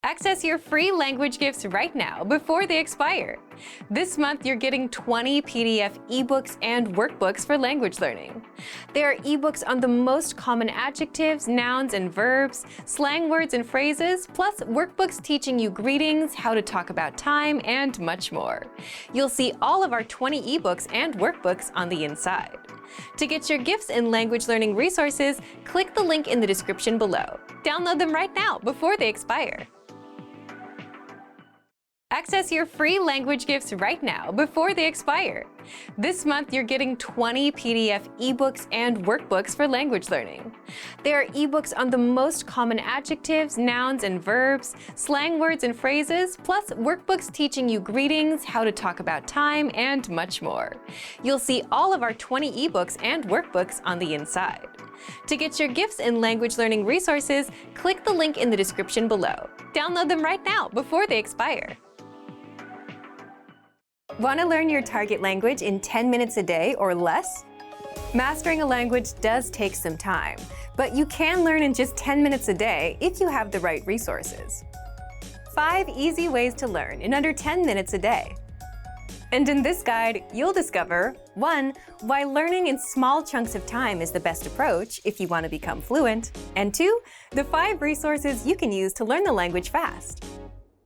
Access your free language gifts right now before they expire. This month, you're getting 20 PDF ebooks and workbooks for language learning. There are ebooks on the most common adjectives, nouns and verbs, slang words and phrases, plus workbooks teaching you greetings, how to talk about time, and much more. You'll see all of our 20 ebooks and workbooks on the inside. To get your gifts and language learning resources, click the link in the description below. Download them right now before they expire. Access your free language gifts right now before they expire. This month, you're getting 20 PDF ebooks and workbooks for language learning. There are ebooks on the most common adjectives, nouns and verbs, slang words and phrases, plus workbooks teaching you greetings, how to talk about time, and much more. You'll see all of our 20 ebooks and workbooks on the inside. To get your gifts and language learning resources, click the link in the description below. Download them right now before they expire. Want to learn your target language in 10 minutes a day or less? Mastering a language does take some time, but you can learn in just 10 minutes a day if you have the right resources. 5 easy ways to learn in under 10 minutes a day. And in this guide, you'll discover 1. Why learning in small chunks of time is the best approach if you want to become fluent, and 2. The 5 resources you can use to learn the language fast.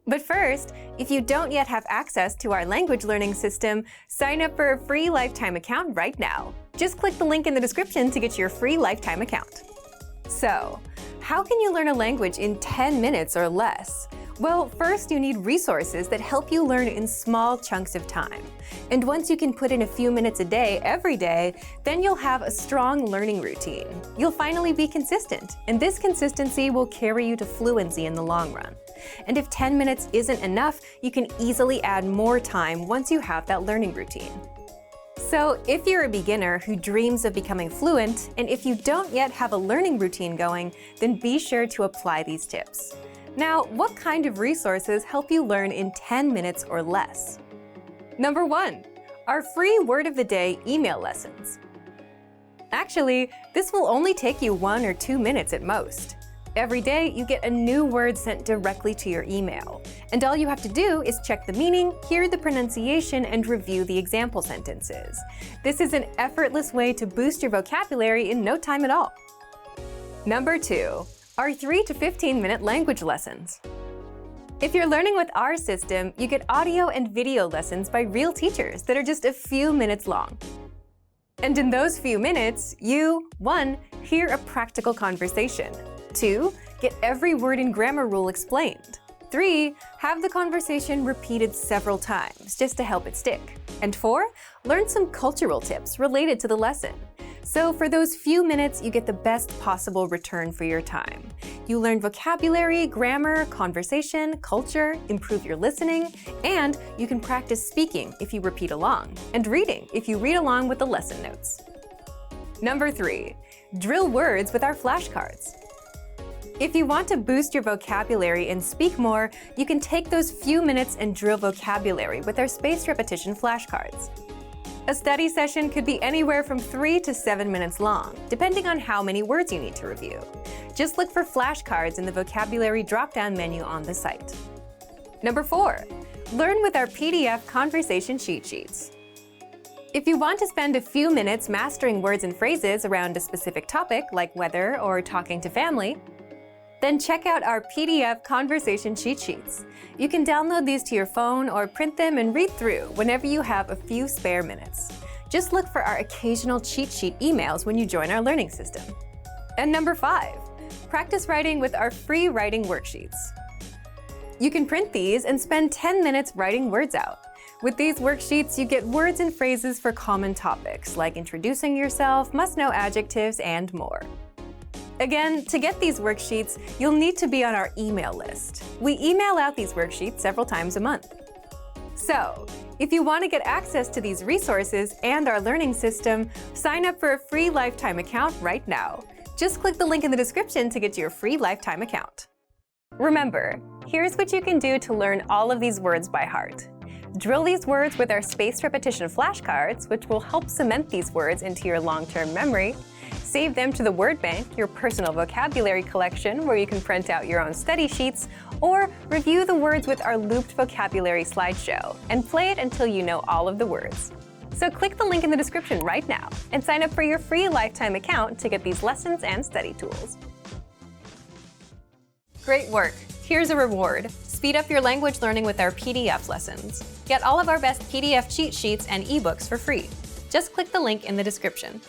But first, if you don't yet have access to our language learning system, sign up for a free lifetime account right now. Just click the link in the description to get your free lifetime account. So, how can you learn a language in 10 minutes or less? Well, first you need resources that help you learn in small chunks of time. And once you can put in a few minutes a day, every day, then you'll have a strong learning routine. You'll finally be consistent, and this consistency will carry you to fluency in the long run. And if 10 minutes isn't enough, you can easily add more time once you have that learning routine. So if you're a beginner who dreams of becoming fluent, and if you don't yet have a learning routine going, then be sure to apply these tips. Now, what kind of resources help you learn in 10 minutes or less? Number 1, our free Word of the Day email lessons. Actually, this will only take you 1 or 2 minutes at most. Every day, you get a new word sent directly to your email. And all you have to do is check the meaning, hear the pronunciation, and review the example sentences. This is an effortless way to boost your vocabulary in no time at all. Number 2, our 3 to 15-minute language lessons. If you're learning with our system, you get audio and video lessons by real teachers that are just a few minutes long. And in those few minutes, you, 1, hear a practical conversation. 2, get every word and grammar rule explained. 3, have the conversation repeated several times just to help it stick. And 4, learn some cultural tips related to the lesson. So for those few minutes, you get the best possible return for your time. You learn vocabulary, grammar, conversation, culture, improve your listening, and you can practice speaking if you repeat along, and reading if you read along with the lesson notes. Number 3, drill words with our flashcards. If you want to boost your vocabulary and speak more, you can take those few minutes and drill vocabulary with our spaced repetition flashcards. A study session could be anywhere from 3 to 7 minutes long, depending on how many words you need to review. Just look for flashcards in the vocabulary drop-down menu on the site. Number 4, learn with our PDF conversation cheat sheets. If you want to spend a few minutes mastering words and phrases around a specific topic, like weather or talking to family, then check out our PDF conversation cheat sheets. You can download these to your phone or print them and read through whenever you have a few spare minutes. Just look for our occasional cheat sheet emails when you join our learning system. And number 5, practice writing with our free writing worksheets. You can print these and spend 10 minutes writing words out. With these worksheets, you get words and phrases for common topics like introducing yourself, must-know adjectives, and more. Again, to get these worksheets, you'll need to be on our email list. We email out these worksheets several times a month. So, if you want to get access to these resources and our learning system, sign up for a free lifetime account right now. Just click the link in the description to get your free lifetime account. Remember, here's what you can do to learn all of these words by heart. Drill these words with our spaced repetition flashcards, which will help cement these words into your long-term memory. Save them to the word bank, your personal vocabulary collection where you can print out your own study sheets, or review the words with our looped vocabulary slideshow and play it until you know all of the words. So click the link in the description right now and sign up for your free lifetime account to get these lessons and study tools. Great work! Here's a reward. Speed up your language learning with our PDF lessons. Get all of our best PDF cheat sheets and ebooks for free. Just click the link in the description.